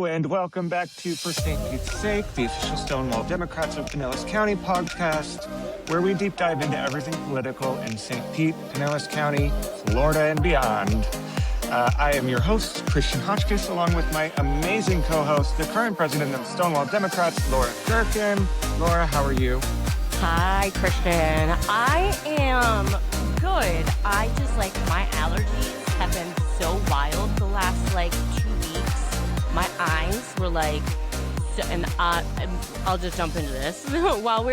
Hello, and welcome back to For St. Pete's Sake, the official Stonewall Democrats of Pinellas County podcast, where we deep dive into everything political in St. Pete, Pinellas County, Florida, and beyond. I am your host, Christian Hotchkiss, along with my amazing co-host, the current president of Stonewall Democrats, Laura Gerken. Laura, how are you? Hi, Christian. I am good. I just, my allergies have been so wild the last, 2 weeks. My eyes were and I'll just jump into this. While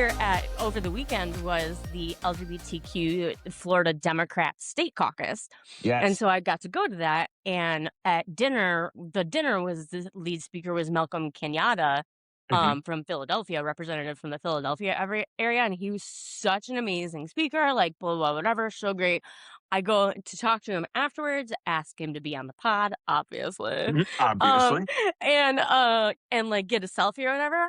over the weekend was the LGBTQ Florida Democrat State Caucus. Yes. And so I got to go to that. And at dinner, the lead speaker was Malcolm Kenyatta. From Philadelphia, representative from the Philadelphia area, and he was such an amazing speaker, blah, blah, whatever, so great. I go to talk to him afterwards, ask him to be on the pod, obviously. Obviously. And get a selfie or whatever.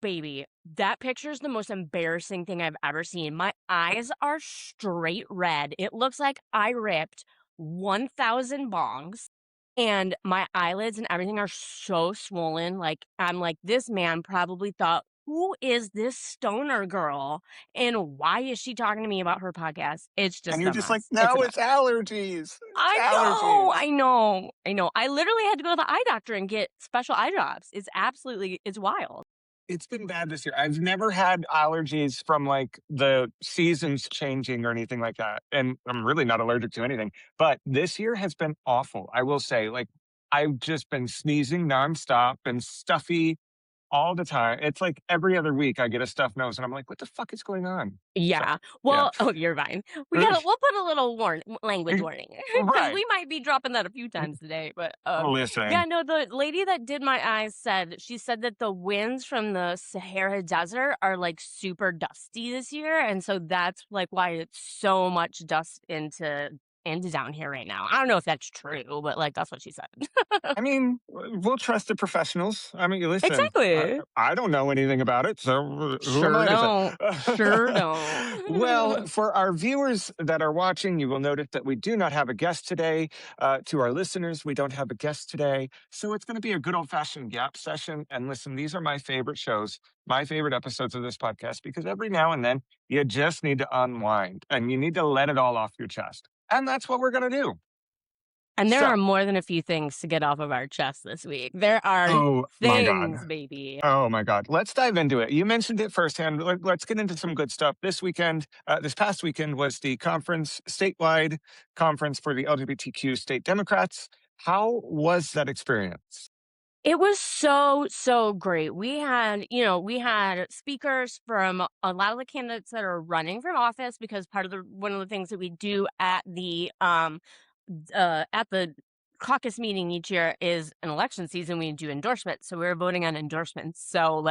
Baby, that picture is the most embarrassing thing I've ever seen. My eyes are straight red. It looks like I ripped 1,000 bongs. And my eyelids and everything are so swollen. I'm this man probably thought, who is this stoner girl? And why is she talking to me about her podcast? It's just And you're just mess. no, it's allergies. I know. I literally had to go to the eye doctor and get special eye drops. It's wild. It's been bad this year. I've never had allergies from the seasons changing or anything like that. And I'm really not allergic to anything. But this year has been awful. I will say, I've just been sneezing nonstop and stuffy all the time. It's every other week I get a stuffed nose and I'm like, what the fuck is going on? Yeah. So, well, yeah. Oh, you're fine. We'll put a little language warning. Because Right. we might be dropping that a few times today. But Listen. yeah, no, the lady that did my eyes said that the winds from the Sahara Desert are super dusty this year. And so that's why it's so much dust into down here right now. I don't know if that's true, but that's what she said. I mean, we'll trust the professionals. I mean, listen, Exactly. I don't know anything about it, so who am I to say? Sure don't. Well, for our viewers that are watching, you will notice that we do not have a guest today. To our listeners, we don't have a guest today. So it's going to be a good old-fashioned Yap session. And listen, these are my favorite shows, my favorite episodes of this podcast, because every now and then you just need to unwind and you need to let it all off your chest. And that's what we're going to do. And there are more than a few things to get off of our chest this week. There are things, baby. Oh, my God. Let's dive into it. You mentioned it firsthand. Let's get into some good stuff. This past weekend was the statewide conference for the LGBTQ state Democrats. How was that experience? It was so great. We had speakers from a lot of the candidates that are running for office, because one of the things that we do at the caucus meeting each year is an election season. We do endorsements. So we were voting on endorsements. So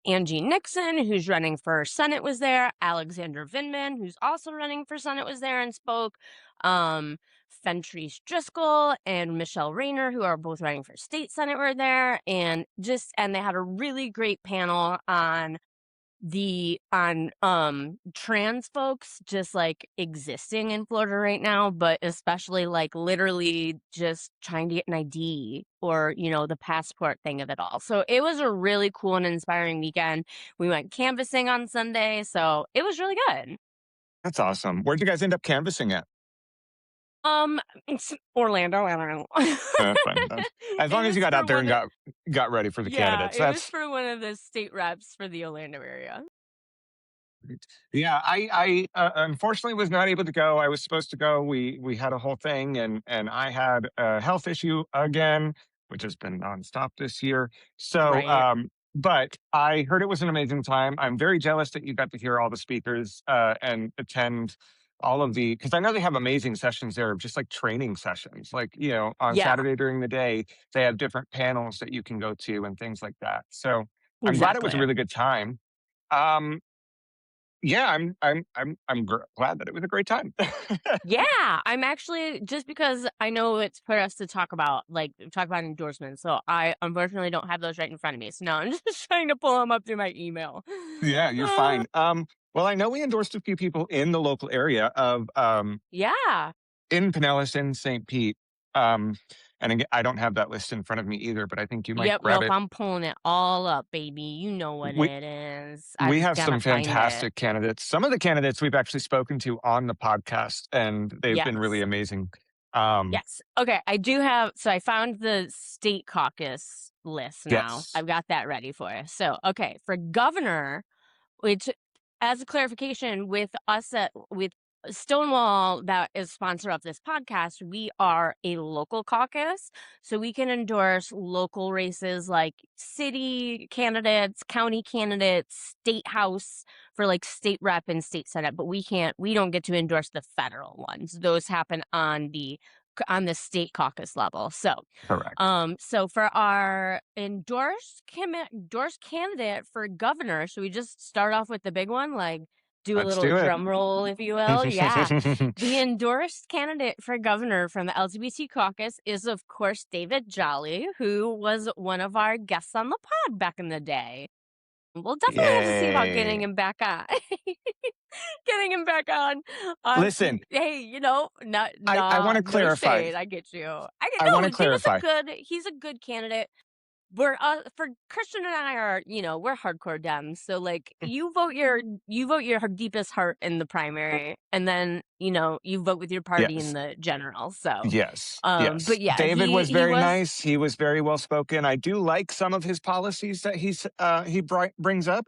Angie Nixon, who's running for Senate, was there. Alexander Vindman, who's also running for Senate, was there and spoke. Fentrice Driscoll and Michelle Rayner, who are both running for state Senate, were there. And they had a really great panel on trans folks just existing in Florida right now, but especially literally just trying to get an ID or the passport thing of it all. So it was a really cool and inspiring weekend. We went canvassing on Sunday, so it was really good. That's awesome. Where'd you guys end up canvassing at? It's Orlando. I don't know. That's fine. As long as you got out there and got ready for the candidates. It was for one of the state reps for the Orlando area. Yeah, I unfortunately was not able to go. I was supposed to go. We had a whole thing, and I had a health issue again, which has been nonstop this year. So, Right. But I heard it was an amazing time. I'm very jealous that you got to hear all the speakers and attend all of because I know they have amazing sessions there, just training sessions. On Saturday during the day, they have different panels that you can go to and things like that. So I'm glad it was a really good time. Yeah, I'm glad that it was a great time. Yeah, I'm actually, just because I know it's for us to talk about endorsements. So I unfortunately don't have those right in front of me. So now I'm just trying to pull them up through my email. Yeah, you're fine. Well, I know we endorsed a few people in the local area of Yeah. in Pinellas, in St. Pete. And again, I don't have that list in front of me either, but I think you might Yep, grab nope, it. I'm pulling it all up, baby. You know what We it is. I we just have gotta some find it. fantastic candidates. Some of the candidates we've actually spoken to on the podcast, and they've been really Yes. amazing. Um, Yes. Okay, I do have so I found the state caucus list now. yes, I've got that ready for you. So, okay, for governor, which, as a clarification, with us at with Stonewall, that is sponsor of this podcast, we are a local caucus, so we can endorse local races like city candidates, county candidates, state house for like state rep and state senate, but we don't get to endorse the federal ones. Those happen on the state caucus level. So, correct. so for our endorsed candidate for governor, should we just start off with the big one? Like, do a Let's little do it. drum roll, if you will? Yeah. The endorsed candidate for governor from the LGBT caucus is, of course, David Jolly, who was one of our guests on the pod back in the day. We'll definitely have to see about getting Yay! him back on. Getting him back on. Listen, Hey, you know, not I want nah, to no clarify. shade. I get you. I get I want no. to clarify. He's a good candidate. We're for Christian and I are, we're hardcore Dems. So like, you vote your deepest heart in the primary, and then you vote with your party in Yes. the general. So, Yes, but yes. yeah, David was he very was. nice. He was very well spoken. I do like some of his policies that brings up.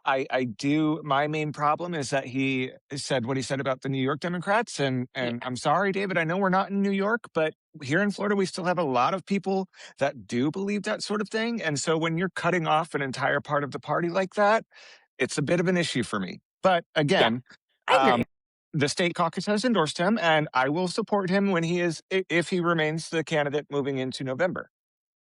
I do. My main problem is that he said what he said about the New York Democrats, Yeah, and I'm sorry, David. I know we're not in New York, but here in Florida, we still have a lot of people that do believe that sort of thing. And so when you're cutting off an entire part of the party like that, it's a bit of an issue for me. But yeah, again, I agree. the state caucus has endorsed him, and I will support him when if he remains the candidate moving into November.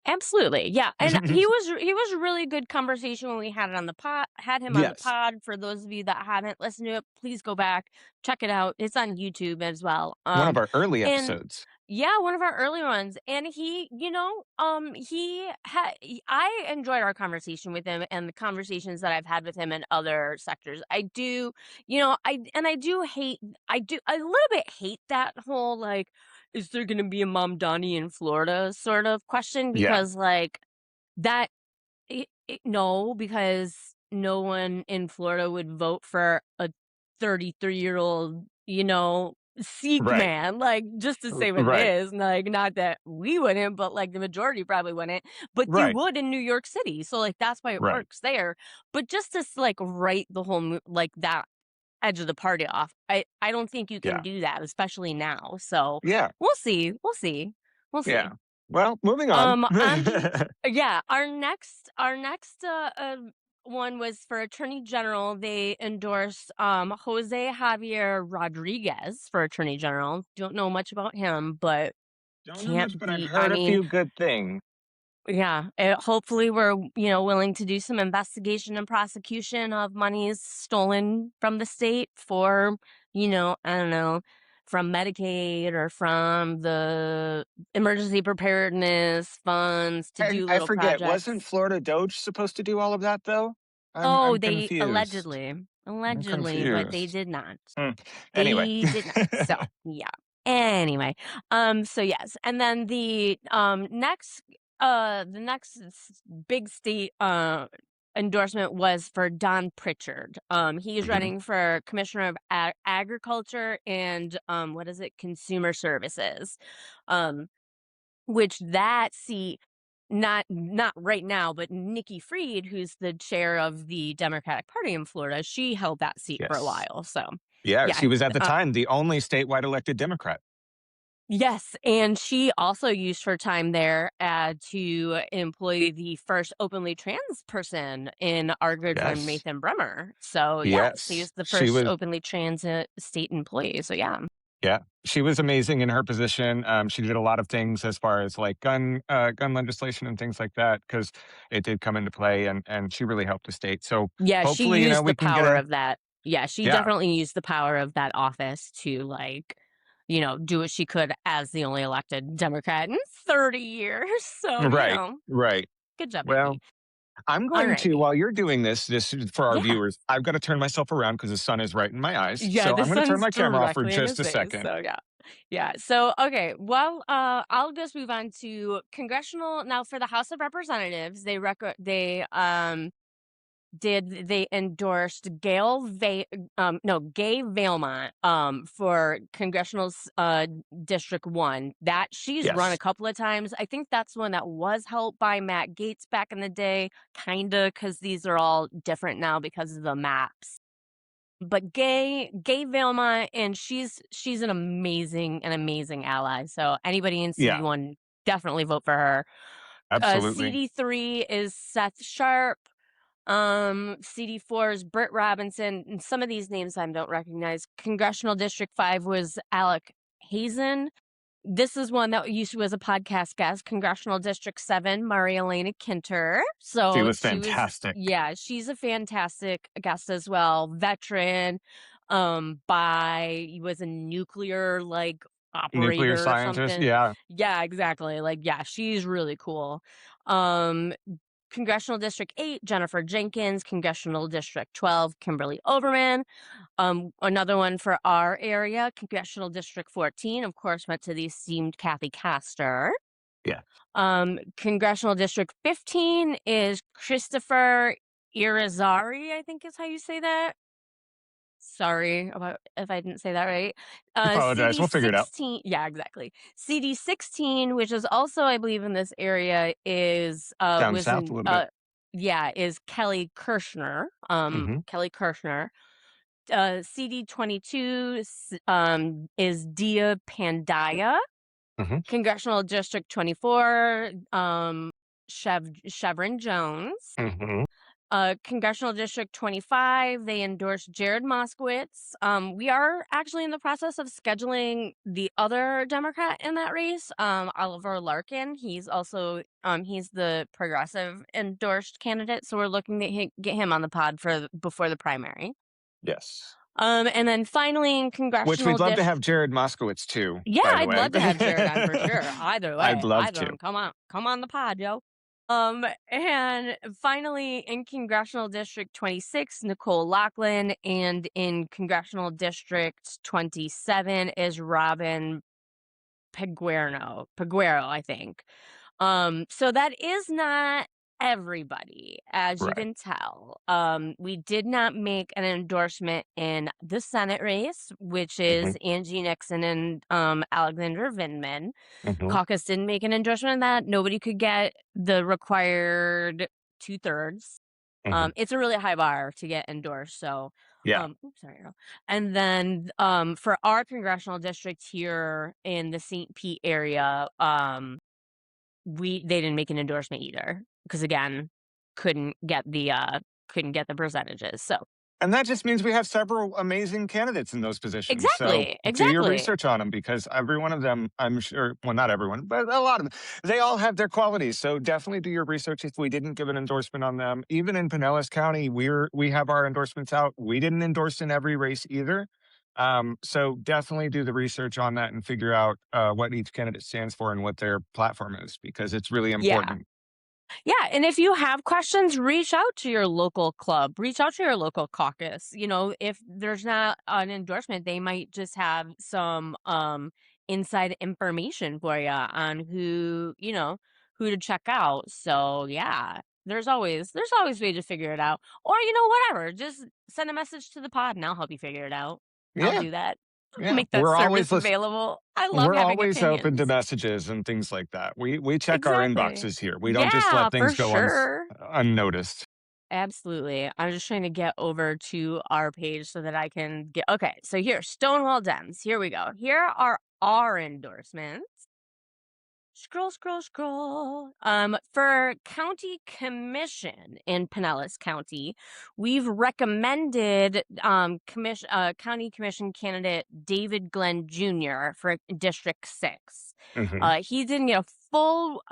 Absolutely. Yeah. And he was a really good conversation when we had it on the pod had him on the Yes, pod. For those of you that haven't listened to it, please go back, check it out. It's on YouTube as well. one of our early And episodes. yeah, one of our early ones. And I enjoyed our conversation with him and the conversations that I've had with him in other sectors. I do, I do a little bit hate that whole like, is there gonna be a Mom Donnie in Florida sort of question? Yeah, Because like that no, because no one in Florida would vote for a 33-year-old, Sikh right, man, like, just to say what it right, is, like, not that we wouldn't, but, like, the majority probably wouldn't, but you right, would in New York City, so, like, that's why it right. works there, but just to like, write the whole like, that edge of the party off, I don't think you can Yeah, do that, especially now, so, yeah, we'll yeah. see. Well, moving on. On the Yeah, our next one was for Attorney General. They endorsed Jose Javier Rodriguez for Attorney General. Don't know much about him, but Don't know much, can't but I've be. I heard a mean, few good things. yeah, hopefully we're, willing to do some investigation and prosecution of monies stolen from the state for, I don't know, from Medicaid or from the emergency preparedness funds to do I little forget. Wasn't projects. Florida Doge supposed to do all of that though? Oh, I'm they confused. I'm allegedly, but they confused. did not. Hmm. Anyway. They did not. So, yeah. Anyway, so yes, and then the next big state endorsement was for Don Pritchard. He's Mhm. running for Commissioner of Agriculture and what is it? Consumer Services. Um which that seat, not right now, but Nikki Fried, who's the chair of the Democratic Party in Florida, she held that seat for a Yes. while. So, Yeah, yeah, she was at the time the only statewide elected Democrat. yes, and she also used her time there to employ the first openly trans person in our good friend Yes. Nathan Bremer. So, yes, he Yes. was the She first was openly trans state employee. So, yeah. yeah, she was amazing in her position. She did a lot of things as far as like gun legislation and things like that because it did come into play, and she really helped the state. So Yeah, she hopefully, used the we can get power a of that. Yeah, she yeah, definitely used the power of that office to, like, do what she could as the only elected Democrat in 30 years. So, right, right. good job, Well, Nikki. I'm going to Alrighty. while you're doing this is for our Yeah. viewers. I've got to turn myself around because the sun is right in my eyes. Yeah, So the I'm going to turn sun's my camera off for directly in just his a face. second. So, yeah. Yeah. So, okay. Well, I'll just move on to congressional. Now, for the House of Representatives, they endorsed Gay Valmont for District 1. That she's run a Yes. couple of times. I think that's one that was helped by Matt Gaetz back in the day, kinda, because these are all different now because of the maps. But Gay Valmont, and she's an amazing ally. So anybody in Yeah, CD1, definitely vote for her. absolutely. CD3 is Seth Sharp. CD4 is Britt Robinson, and some of these names I don't recognize. Congressional District 5 was Alec Hazen. This is one that used to was a podcast guest. Congressional District 7, Maria Elena Kinter. She So was she was, fantastic. yeah, she's a fantastic guest as well. Veteran, was a nuclear like Nuclear operator or scientist, something. yeah. Yeah, exactly. Like, yeah, she's really cool. Um, Congressional District 8, Jennifer Jenkins. Congressional District 12, Kimberly Overman. Another one for our area, Congressional District 14, of course, went to the esteemed Kathy Castor. Yeah. Congressional District 15 is Christopher Irizarry, I think is how you say that. Sorry about if I didn't say that right. Apologize, CD we'll figure it out. 16, yeah, exactly. CD 16, which is also, I believe, in this area, is Down was south a in little bit. yeah, is Kelly Kirschner. Mhm, Kelly Kirschner. CD 22 is Dia Pandya. mhm, Congressional District 24, Chevron Jones. mhm. Congressional District 25, they endorsed Jared Moskowitz. We are actually in the process of scheduling the other Democrat in that race, Oliver Larkin. He's also he's the progressive endorsed candidate, so we're looking to get him on the pod for before the primary. Yes. And then finally in Which congressional we'd love to district. have Jared Moskowitz too, Yeah, by the I'd way. love to have Jared on for sure. Either I'd way, love either of to. 'em. Come on the pod, yo. And finally, in Congressional District 26, Nicole Lachlan, and in Congressional District 27 is Robin Peguero, I think. So that is not everybody, as you Right. can tell. We did not make an endorsement in the Senate race, which Mhm, is Angie Nixon and Alexander Vindman. mhm, Caucus didn't make an endorsement in that. Nobody could get the required 2/3. mhm. It's a really high bar to get endorsed. So, Yeah. oops, sorry, girl. And then for our congressional district here in the St. Pete area, they didn't make an endorsement either because again, couldn't get the couldn't get the percentages. So And that just means we have several amazing candidates in those positions. So exactly, do your exactly, research on them because every one of them, I'm sure, well, not everyone, but a lot of them, they all have their qualities. So definitely do your research if we didn't give an endorsement on them. Even in Pinellas County, we have our endorsements out. We didn't endorse in every race either. So definitely do the research on that and figure out what each candidate stands for and what their platform is because it's really yeah. important. Yeah, and if you have questions, reach out to your local club, reach out to your local caucus. You know, if there's not an endorsement, they might just have some inside information for you on who to check out. So, yeah, there's always ways to figure it out. Or, whatever, just send a message to the pod and I'll help you figure it out. I'll Yeah. do that. Yeah. Make that service available. I love We're having always open to opinions. messages and things like that. We check our Exactly. inboxes here. We don't just Yeah, let for things go sure. unnoticed. Absolutely. I'm just trying to get over to our page so that I can get. Okay, so here, Stonewall Dems. Here we go. Here are our endorsements. Scroll, scroll, scroll. For county commission in Pinellas County, we've recommended county commission candidate David Glenn Jr. for District 6. Hmm. He didn't get a full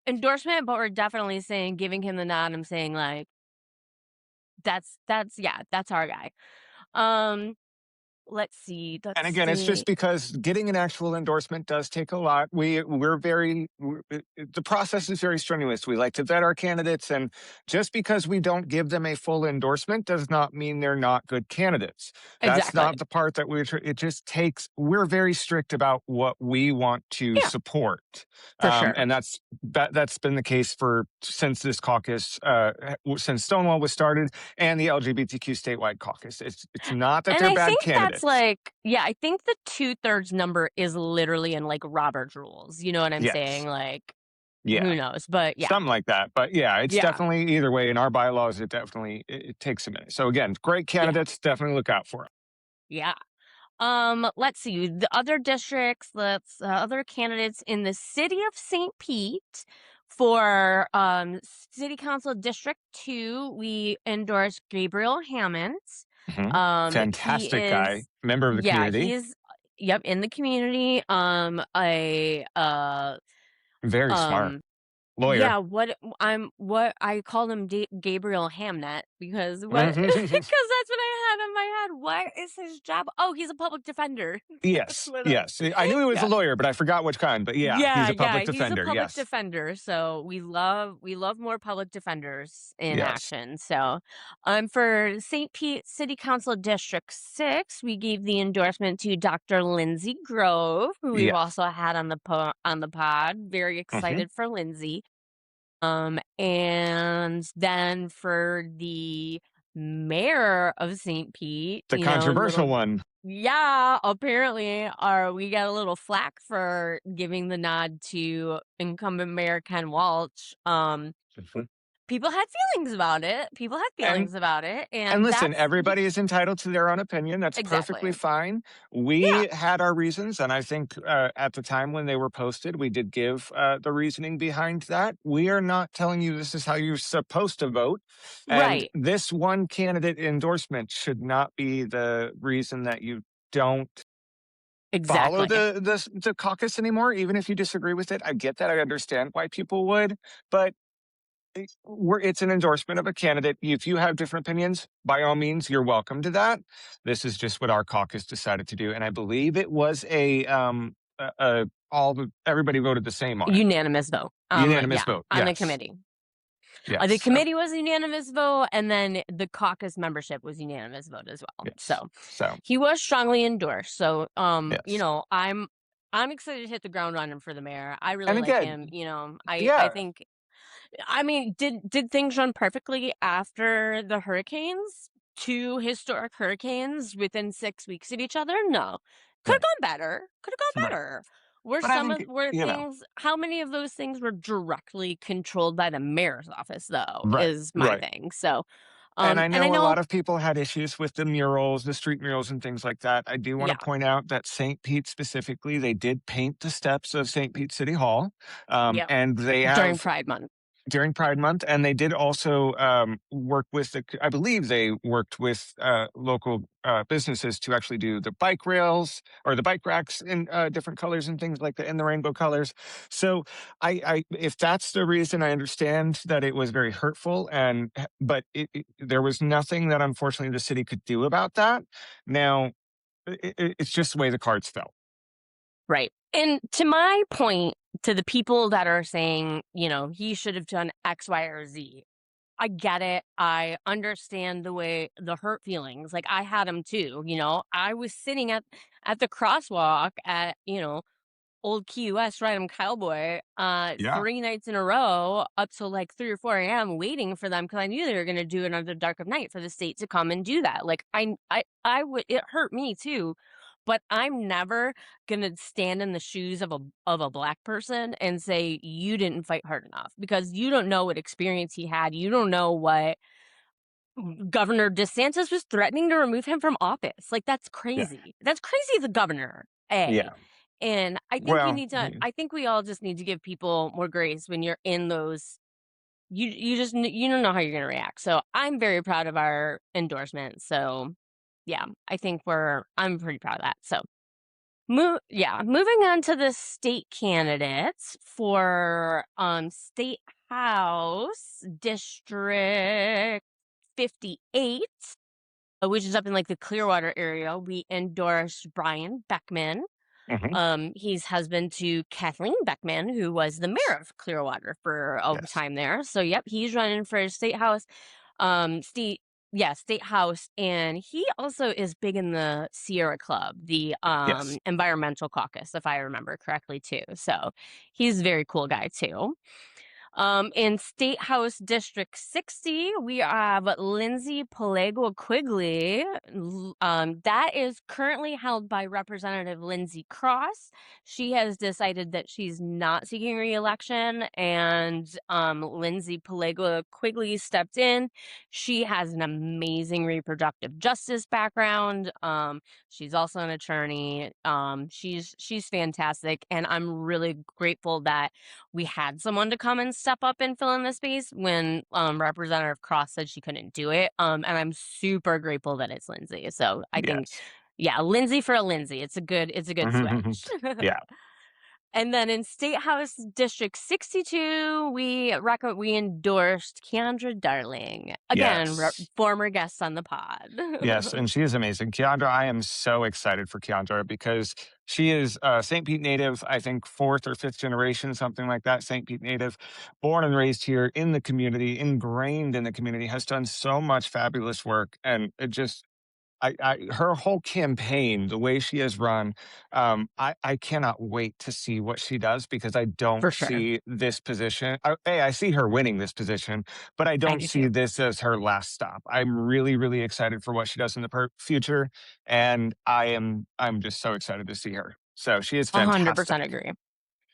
endorsement, but we're definitely saying giving him the nod. I'm saying like that's yeah, that's our guy. Um let's see. And Let's again, it's just see. because getting an actual endorsement does take a lot. The process is very strenuous. We like to vet our candidates, and just because we don't give them a full endorsement does not mean they're not good candidates. That's Exactly. not the part that it just takes. We're very strict about what we want to Yeah, support, for sure. and that's been the case for since this caucus, since Stonewall was started, and the LGBTQ statewide caucus. It's not that And they're I bad think that's candidates. like, yeah, I think the 2/3 number is literally in like Robert's rules. You know what I'm saying? Yes. Like, Yeah. who knows? But yeah, Something like that. But yeah, it's yeah, definitely either way in our bylaws, it takes a minute. So again, great yeah, candidates, definitely look out for them. yeah. Let's see the other districts. Other candidates in the city of St. Pete for City Council District 2. We endorse Gabriel Hammonds. Mhm. He Fantastic guy, is, member of the yeah, community, he's, yep, in the community. A very smart um lawyer. Yeah, what I called him Gabriel Hamnet because what because Mhm. that's what I had in my head. What is his job? Oh, he's a public defender. That's Yes, what yes. I knew he was a yeah. lawyer, but I forgot which kind. But yeah, he's Yeah, a yeah, public he's a defender. public Yes, defender. So we love more public defenders in yes. action. So for St. Pete City Council District 6, we gave the endorsement to Dr. Lindsay Grove, who we've Yes. also had on on the pod. Very Hmm. excited for Lindsay. And then for the mayor of St. Pete, The controversial one. yeah, apparently, we got a little flack for giving the nod to incumbent Mayor Ken Walsh. Mhm. People had feelings about it. People had And feelings about it, And and listen, that's everybody is entitled to their own opinion. That's exactly. perfectly fine. Yeah, We had our reasons, and I think at the time when they were posted, we did give the reasoning behind that. We are not telling you this is how you're supposed to vote, and right. this one candidate endorsement should not be the reason that you don't follow Exactly. the caucus anymore. Even if you disagree with it, I get that. I understand why people would, but it's an endorsement of a candidate. If you have different opinions, by all means, you're welcome to that. This is just what our caucus decided to do, and I believe it was everybody voted the same on it. Unanimous vote. Unanimous Yeah, vote. on the Yes. committee. Yes. The So committee was unanimous vote, and then the caucus membership was unanimous vote as well. yes. So So he was strongly endorsed. So, yes. I'm excited to hit the ground running for the mayor. I And really like again, him. I yeah, think. I mean, did things run perfectly after the hurricanes? Two historic hurricanes within 6 weeks of each other? No, could have right, gone better. Could have gone right. better. Were But I some think of were you know, things? How many of those things were directly controlled by the mayor's office? Though right, is my right. thing. So, And I and I know a know, lot of people had issues with the murals, the street murals, and things like that. I do want to yeah, point out that St. Pete specifically, they did paint the steps of St. Pete City Hall, yep. and they During have Pride Month, during Pride Month, and they did also work with I believe they worked with local businesses to actually do the bike rails or the bike racks in different colors and things like that in the rainbow colors. So, if that's the reason, I understand that it was very hurtful, but there was nothing that unfortunately the city could do about that. Now, it's just the way the cards fell. right? And to my point, to the people that are saying, he should have done X, Y, or Z. I get it. I understand the way the hurt feelings. Like I had them too. I was sitting at the crosswalk at Old Key West Random Cowboy, Yeah, 3 nights in a row up till, like, 3 or 4 AM waiting for them because I knew they were gonna do another Dark of Night for the state to come and do that. Like, I would it hurt me too, but I'm never gonna stand in the shoes of a Black person and say, "You didn't fight hard enough," because you don't know what experience he had. You don't know what Governor DeSantis was threatening to remove him from office. Like, that's yeah, crazy. That's crazy the governor, A. yeah. And Well, I think we all just need to give people more grace when you're in those you don't know how you're gonna react. So, I'm very proud of our endorsement. So, yeah, I'm pretty proud of that. So, moving on to the state candidates for, State House District 58. which is up in, like, the Clearwater area. We endorsed Brian Beckman. Hmm. He's husband to Kathleen Beckman, who was the mayor of Clearwater for a Yes. time there. So, yep, he's running for state house, state, yeah, state house, and he also is big in the Sierra Club, the Yes. environmental caucus, if I remember correctly too. So, he's a very cool guy too. In State House District 60, we have Lindsay Pelego Quigley. That is currently held by Representative Lindsay Cross. She has decided that she's not seeking re-election, and Lindsay Pelego Quigley stepped in. She has an amazing reproductive justice background. She's also an attorney. She's fantastic, and I'm really grateful that we had someone to come and step up and fill in the space when Representative Cross said she couldn't do it. And I'm super grateful that it's Lindsay. So I think, Yes. yeah, Lindsay for a Lindsay. It's a good switch. Yeah. And then in State House District 62, we endorsed Keandra Darling. Again, Yes. former guest on the pod. Yes, and she is amazing. Keandra, I am so excited for Keandra because she is St. Pete native, I think fourth or fifth generation, something like that. St. Pete native, born and raised here in the community, ingrained in the community, has done so much fabulous work. And it just, her whole campaign, the way she has run, I cannot wait to see what she does because I don't For sure. see this position. I see her winning this position, but I I don't do too. see this as her last stop. I'm really, really excited for what she does in the future, and I'm just so excited to see her. So she is 100% fantastic. agree.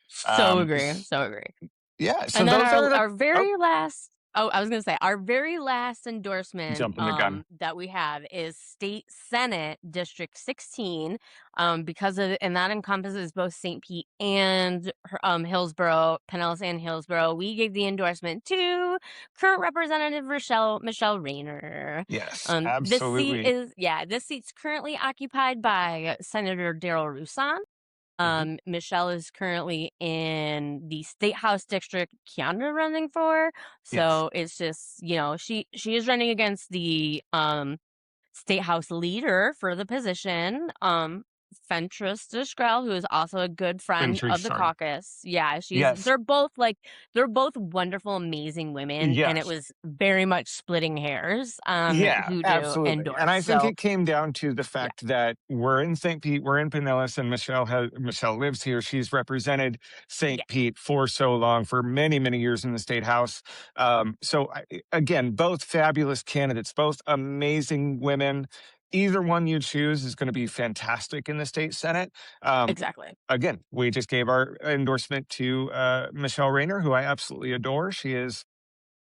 So Um, agree. s- So agree. yeah. So And then those our are the. our Oh, very last I was gonna say our very last endorsement jumping the gun. that we have is State Senate District 16, because of and that encompasses both St. Pete and Hillsborough, Pinellas and Hillsborough. We gave the endorsement to current Representative Michelle Rayner. Yes, This seat absolutely. is yeah, this seat's currently occupied by Senator Daryl Rusan. Hmm. Michelle is currently in the State House district Keandra running for. Yes. So it's just, she is running against the State House leader for the position, Fentress Diskrell, who is also a good friend Entry. of the Sorry. caucus. Yeah, Yes. they're both wonderful, amazing women, and it Yes. was very much splitting hairs on Yeah, who to absolutely. And endorse. I think So it came down to the yeah, fact that we're in St. Pete, we're in Pinellas, and Michelle lives here. She's represented St. yeah, Pete for so long, for many, many years in the state house. Again, both fabulous candidates, both amazing women. Either one you choose is going to be fantastic in the state senate. Um, exactly. Again, we just gave our endorsement to Michelle Rayner, who I absolutely adore. She is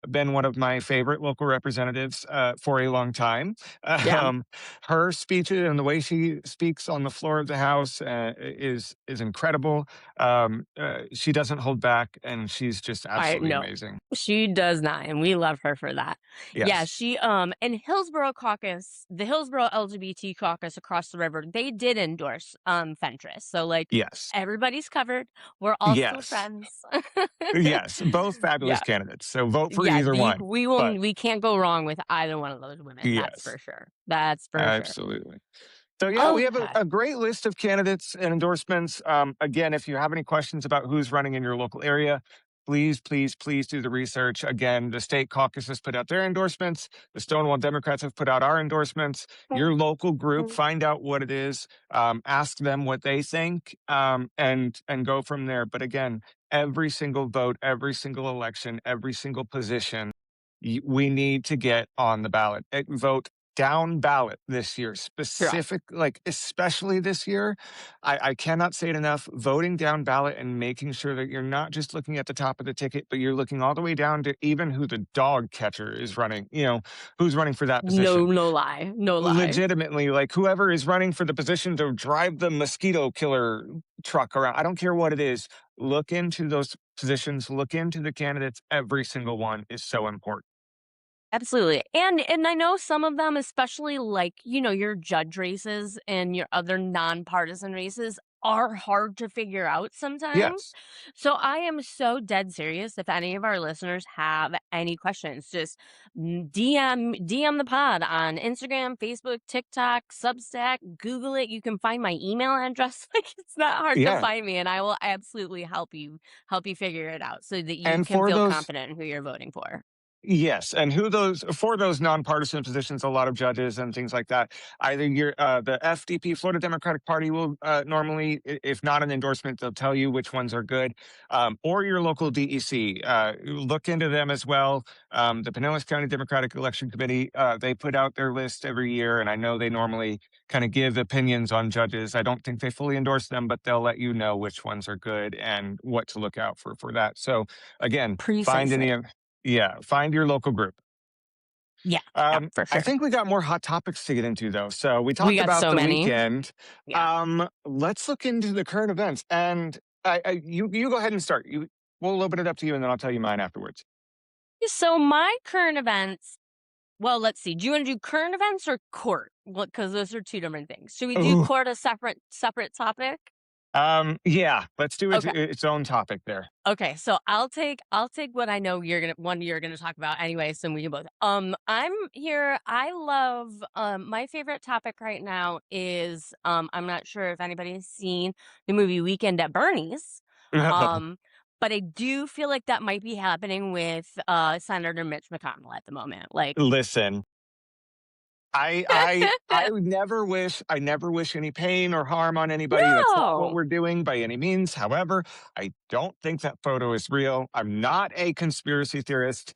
been one of my favorite local representatives for a long time. Yeah. Um, Her speeches and the way she speaks on the floor of the House is incredible. She doesn't hold back, and she's just I absolutely no, amazing. she does not, and we love her for that. Yeah, Yes, she and Hillsborough caucus, the Hillsborough LGBT caucus across the river, they did endorse Fentress. So like yes, everybody's covered. We're all still yes, friends. yes. Both fabulous Yeah. candidates. So vote for Yeah, either one. But we can't go wrong with either one of those women. That's yes, for sure. That's for sure. absolutely. So yeah, we have Okay. a great list of candidates and endorsements. Again, if you have any questions about who's running in your local area, please, please, please do the research. Again, the state caucus has put out their endorsements. The Stonewall Democrats have put out our endorsements. Your local group, find out what it is, ask them what they think, and go from there. But again, every single vote, every single election, every single position we need to get on the ballot. Vote down ballot this year, Correct. like especially this year. I cannot say it enough. Voting down ballot and making sure that you're not just looking at the top of the ticket, but you're looking all the way down to even who the dog catcher is running, who's running for that No, position. no lie. No lie. Legitimately, like whoever is running for the position to drive the mosquito killer truck around, I don't care what it is. Look into those positions, look into the candidates. Every single one is so important. Absolutely. And I know some of them, especially like, your judge races and your other nonpartisan races, are hard to figure out sometimes. Yes. So I am so dead serious. If any of our listeners have any questions, just DM the pod on Instagram, Facebook, TikTok, Substack, Google it. You can find my email address. Like it's not hard to Yeah. find me, and I will absolutely help you figure it out so that you And can for feel those confident in who you're voting for. Yes, and who those for those nonpartisan positions, a lot of judges and things like that. Either the FDP, Florida Democratic Party, will normally, if not an endorsement, they'll tell you which ones are good, or your local DEC. Look into them as well. The Pinellas County Democratic Election Committee, they put out their list every year, and I know they normally kind of give opinions on judges. I don't think they fully endorse them, but they'll let you know which ones are good and what to look out for that. So again, find Precisely. any of yeah, find your local group. Yeah, yeah, for I sure. think we got more hot topics to get into, though. So we We talked got about so the many. weekend. Yeah. Let's look into the current events. And you go ahead and start. We'll open it up to you, and then I'll tell you mine afterwards. So my current events. Well, let's see. Do you want to do current events or court? Well, because those are two different things. Should we do Ooh. court a separate topic? Yeah, let's do Okay. its own topic there. Okay. So I'll take what I know you're gonna talk about anyway, so we can both. I'm here. I love my favorite topic right now is I'm not sure if anybody's seen the movie Weekend at Bernie's. Um, but I do feel like that might be happening with Senator Mitch McConnell at the moment. Like Listen, I never wish any pain or harm on anybody. That's not what no. we're doing by any means. However, I don't think that photo is real. I'm not a conspiracy theorist.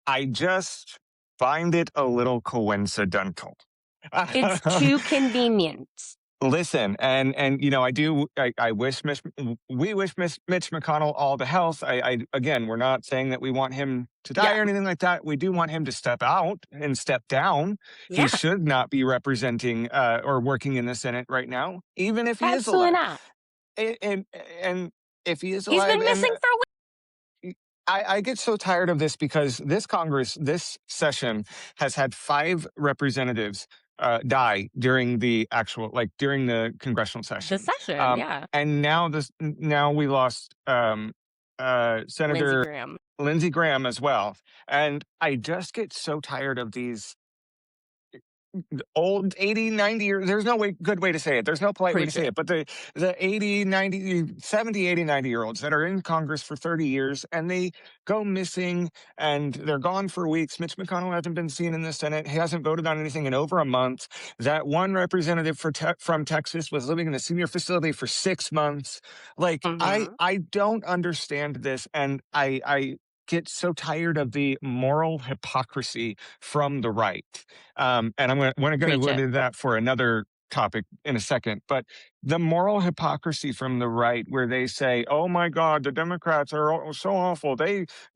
I just find it a little coincidental. It's too convenient. Listen, and I wish we wish Mitch McConnell all the health. I again, we're not saying that we want him to die Yeah. or anything like that. We do want him to step out and step down. He Yeah. should not be representing or working in the Senate right now, even if he is Absolutely alive. not. And, and if he is He's alive, been missing for a week. I get so tired of this because this Congress, this session, has had 5 representatives die during the actual, like during the congressional The session, session, yeah. and now we lost Lindsey Senator Graham. Lindsey Graham as well, and I just get so tired of these old 80, 90 year, there's no good way to say it. There's no polite way to Preach say it. it, but the 80, 90, 70, 80, 90 year olds that are in Congress for 30 years and they go missing and they're gone for weeks. Mitch McConnell hasn't been seen in the Senate. He hasn't voted on anything in over a month. That one representative from Texas was living in a senior facility for 6 months. Like Mhm. I don't understand this, and I get so tired of the moral hypocrisy from the right. And we're going to Preach go it. into that for another topic in a second. But the moral hypocrisy from the right, where they say, "Oh my God, the Democrats are so awful.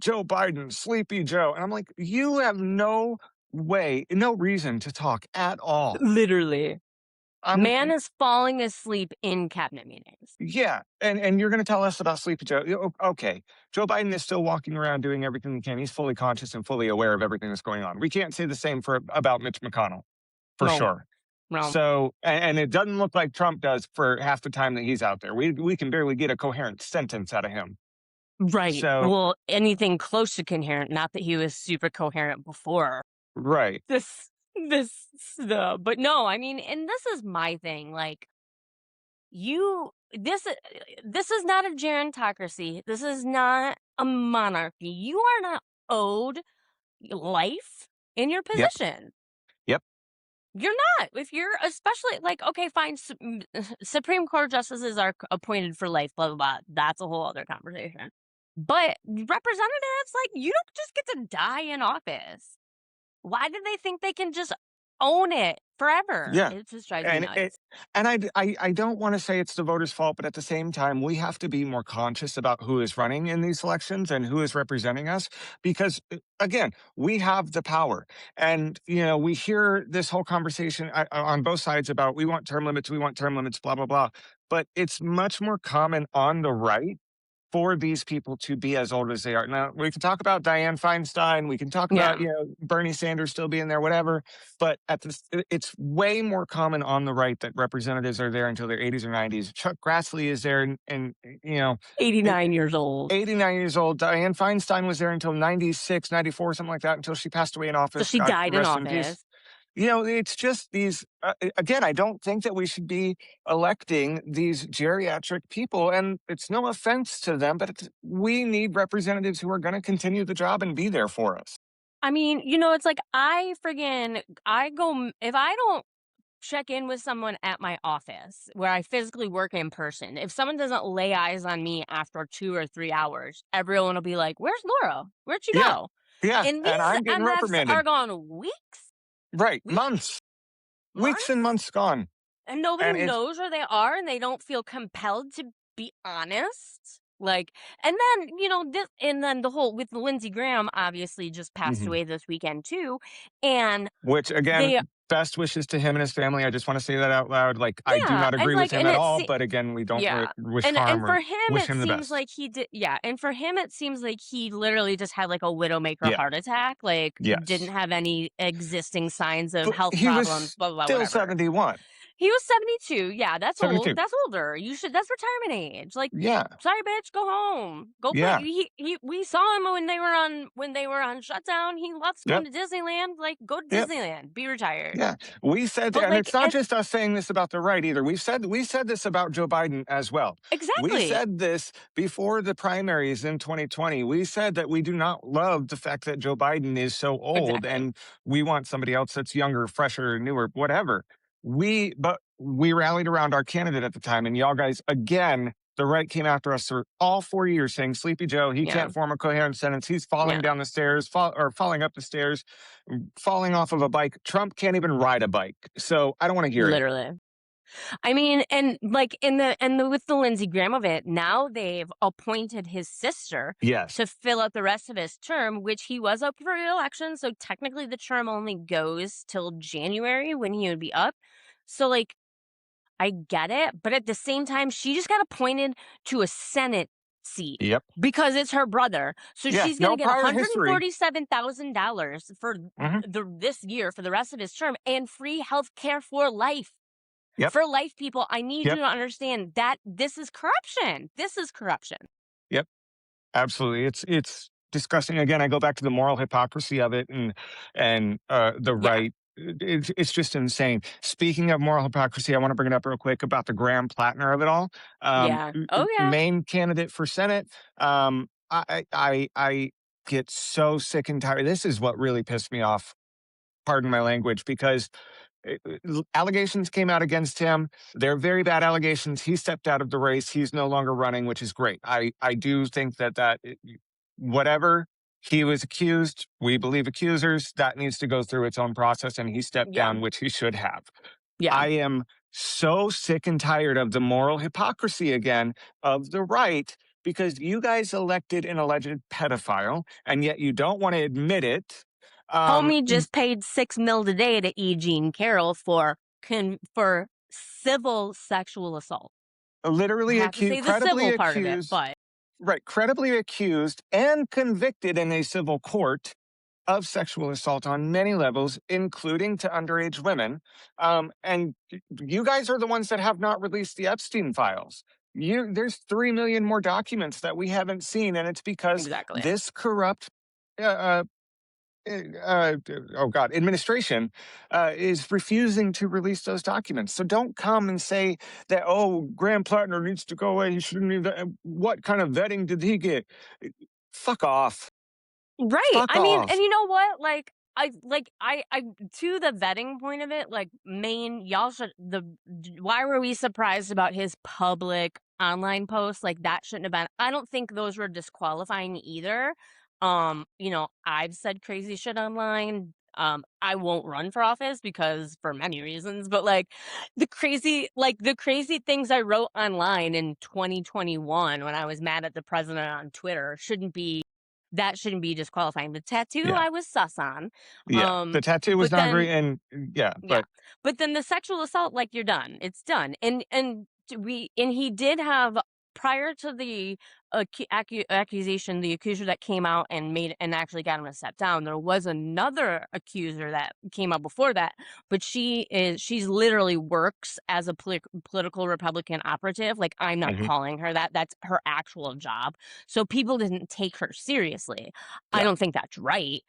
Joe Biden, Sleepy Joe," and I'm like, you have no way, no reason to talk at all. Literally. I'm Man is falling asleep in cabinet meetings. Yeah, and you're going to tell us about Sleepy Joe. Okay, Joe Biden is still walking around doing everything he can. He's fully conscious and fully aware of everything that's going on. We can't say the same for about Mitch McConnell, for No, sure. no. So, and it doesn't look like Trump does for half the time that he's out there. We can barely get a coherent sentence out of him. Right. So, Well, anything close to coherent, not that he was super coherent before. right. This this but no, I mean, and this is my thing, like, you this is not a gerontocracy. This is not a monarchy. You are not owed life in your Yep. position. Yep. You're not. If you're especially like, okay, fine, Supreme Court justices are appointed for life, blah, blah, blah. That's a whole other conversation. But representatives, like, you don't just get to die in office. Why do they think they can just own it forever? Yeah. It just drives me And nuts. I don't want to say it's the voters' fault, but at the same time, we have to be more conscious about who is running in these elections and who is representing us, because again, we have the power. And we hear this whole conversation on both sides about we want term limits, blah blah blah. But it's much more common on the right for these people to be as old as they are. Now, we can talk about Dianne Feinstein, we can talk about, Yeah. Bernie Sanders still being there, whatever, but it's way more common on the right that representatives are there until their 80s or 90s. Chuck Grassley is there and 89 years old. 89 years old. Dianne Feinstein was there until 96, 94, something like that, until she passed away in So office. she God died in rest in peace. office. It's just these, again, I don't think that we should be electing these geriatric people. And it's no offense to them, but we need representatives who are going to continue the job and be there for us. I mean, it's like if I don't check in with someone at my office where I physically work in person, if someone doesn't lay eyes on me after 2 or 3 hours, everyone will be like, "Where's Laura? Where'd she Yeah. go?" Yeah. And And these I'm getting MFs are reprimanded. gone weeks, Right. weeks, Weeks and months, months gone. and nobody And it's, knows where they are, and they don't feel compelled to be honest. Like, and then and then the whole with Lindsey Graham obviously just passed Mhm. away this weekend too, and Which again, they best wishes to him and his family. I just want to say that out loud. Like, I do yeah, not and agree with like, him and at it's all, but again, we don't yeah, wish and harm or for him wish it him the seems best. like he did, yeah, and for him it seems like he literally just had like a widowmaker Yeah. heart attack, like didn't Yes. have any existing signs of But health he problems, was blah blah blah, still whatever. 71. He was 72. Yeah, that's old. 72. That's older. That's retirement age. Like, Yeah. sorry, bitch, go home. Go play. Yeah. We saw him when they were on shutdown. He loves going Yep. to Disneyland. Like, go to Yep. Disneyland. Be retired. Yeah. We said, But and like, it's not just us saying this about the right either. We said this about Joe Biden as well. We exactly, said this before the primaries in 2020. We said that we do not love the fact that Joe Biden is so old exactly. and we want somebody else that's younger, fresher, newer, whatever. But we rallied around our candidate at the time, and y'all guys, again, the right came after us for all 4 years saying, Sleepy Joe, he Yeah, can't form a coherent sentence. He's yeah, falling down the stairs, or falling up the stairs, falling off of a bike. Trump can't even ride a bike. So I don't want to hear it. literally. I mean, and like with the Lindsey Graham of it, now they've appointed his sister Yes. to fill out the rest of his term, which he was up for re-election. So technically, the term only goes till January when he would be up. So like, I get it, but at the same time, she just got appointed to a Senate seat Yep. because it's her brother. So Yeah. she's gonna No get one prior hundred and history. $47,000 for Hmm. this year for the rest of his term and free health care for life. Yep. For life, people, I need you Yep. to understand that this is corruption. This is corruption. Yep. Absolutely. It's disgusting. Again, I go back to the moral hypocrisy of it and the Yeah. right. It's just insane. Speaking of moral hypocrisy, I want to bring it up real quick about the Graham Plattner of it all. Yeah. Oh, yeah. Main candidate for Senate. I get so sick and tired. This is what really pissed me off. Pardon my language, because allegations came out against him. They're very bad allegations. He stepped out of the race. He's no longer running, which is great. I do think that whatever he was accused, we believe accusers, that needs to go through its own process, and he stepped Yeah. down, which he should have. Yeah. I am so sick and tired of the moral hypocrisy again of the right, because you guys elected an alleged pedophile, and yet you don't want to admit it. Um, Homie just paid $6 million today to E. Jean Carroll for civil sexual assault. I Literally have to accused, say the credibly civil part of it, accused, but right, credibly accused and convicted in a civil court of sexual assault on many levels, including to underage women. And you guys are the ones that have not released the Epstein files. There's 3 million more documents that we haven't seen, and it's because exactly. this corrupt uh, uh, uh, oh God, administration is refusing to release those documents. So don't come and say that, oh, Graham Plattner needs to go away. He shouldn't even. What kind of vetting did he get? Fuck off. Right. Fuck I mean, and off. you know what? I to the vetting point of it, like Maine, y'all should why were we surprised about his public online posts? Like that shouldn't have been. I don't think those were disqualifying either. I've said crazy shit online. I won't run for office because for many reasons, but the crazy things I wrote online in 2021 when I was mad at the president on Twitter shouldn't be disqualifying. The tattoo Yeah. I was sus on. Yeah. The tattoo was But not then great. And yeah, yeah. but But then the sexual assault, like you're done. It's done. And he did have prior to the accusation, the accuser that came out and made and actually got him to step down. There was another accuser that came out before that, but she's literally works as a political Republican operative. Like, I'm not Hmm. calling her that. That's her actual job. So people didn't take her seriously. I Yeah. don't think that's right.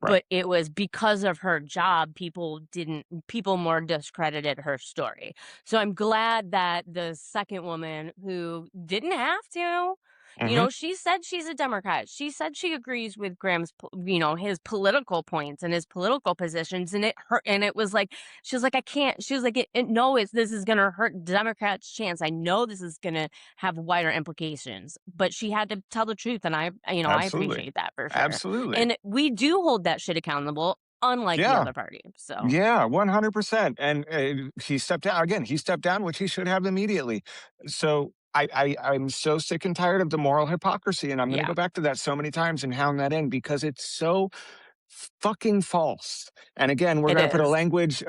Right. But it was because of her job, people more discredited her story. So I'm glad that the second woman who didn't have to, Hmm. she said she's a Democrat. She said she agrees with Graham's, his political points and his political positions. And it hurt. And it was like, she was like, I can't. She was like, no, this is going to hurt Democrats' chance. I know this is going to have wider implications, but she had to tell the truth. And I Absolutely. appreciate that for sure. Absolutely. And we do hold that shit accountable, unlike the Yeah. other party. So, Yeah, 100%. And he stepped down again. He stepped down, which he should have immediately. So I'm so sick and tired of the moral hypocrisy, and I'm going to yeah, go back to that so many times and hound that in because it's so fucking false. And again, we're it going to put a is. language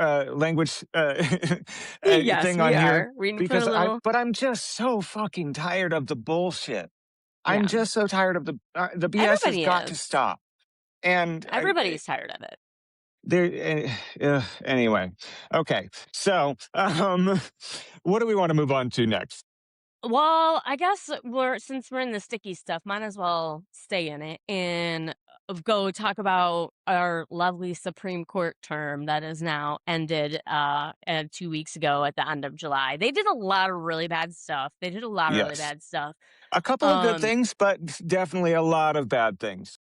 Yes, thing we on here are. We need to put a because little. but I'm just so fucking tired of the bullshit. I'm Yeah, just so tired of the BS has everybody got to is. stop. And Everybody's tired of it. there, anyway, okay. So, what do we want to move on to next? Well, I guess since we're in the sticky stuff, might as well stay in it and go talk about our lovely Supreme Court term that is now ended 2 weeks ago at the end of July. They did a lot of really bad stuff. They did a lot of really Yes, bad stuff. a couple of good Um things, but definitely a lot of bad things.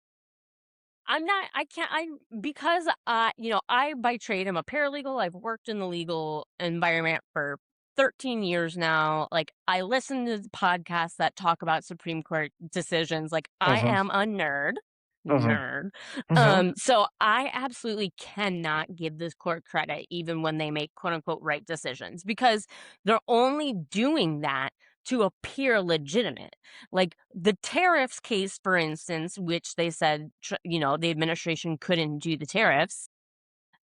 I'm not I can't I because I by trade am a paralegal. I've worked in the legal environment for 13 years now. Like, I listen to podcasts that talk about Supreme Court decisions. Like, I Uh-huh, am a nerd. uh-huh, Nerd. uh-huh. So I absolutely cannot give this court credit even when they make quote unquote right decisions, because they're only doing that to appear legitimate. Like the tariffs case, for instance, which they said, the administration couldn't do the tariffs.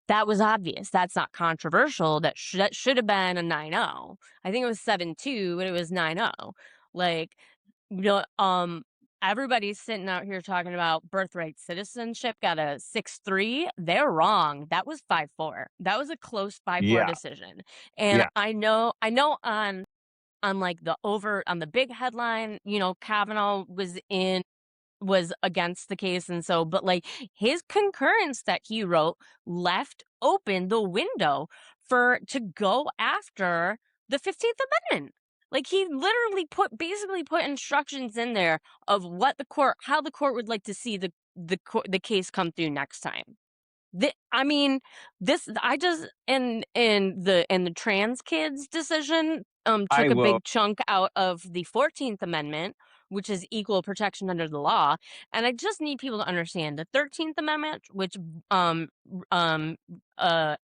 That was obvious. That's not controversial. That should have been a 9-0. I think it was 7-2, but it was 9-0. Like, you know, um, everybody's sitting out here talking about birthright citizenship got a 6-3. They're wrong. That was 5-4. That was a close 5-4 Yeah, decision. And yeah. I know on like on the big headline, Kavanaugh was against the case, and so, but like his concurrence that he wrote left open the window for to go after the 15th Amendment. Like, he literally basically put instructions in there of how the court would like to see the case come through next time. I mean, this I just and the trans kids decision I took a will. big chunk out of the 14th Amendment, which is equal protection under the law. And I just need people to understand the 13th Amendment, which um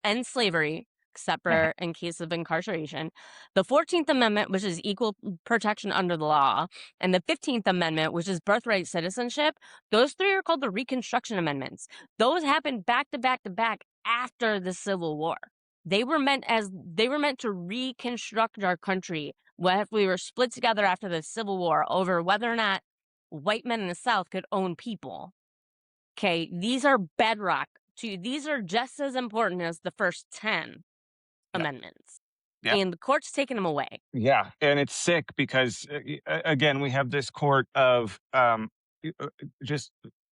ends slavery except Mhm. for in case of incarceration. The 14th Amendment, which is equal protection under the law, and the 15th Amendment, which is birthright citizenship. Those three are called the Reconstruction Amendments. Those happened back to back to back after the Civil War. They were meant to reconstruct our country when we were split together after the Civil War over whether or not white men in the South could own people. Okay, these are bedrock to these are just as important as the first 10 Yeah, amendments. yeah, And the court's taking them away. yeah. And it's sick because again, we have this court of just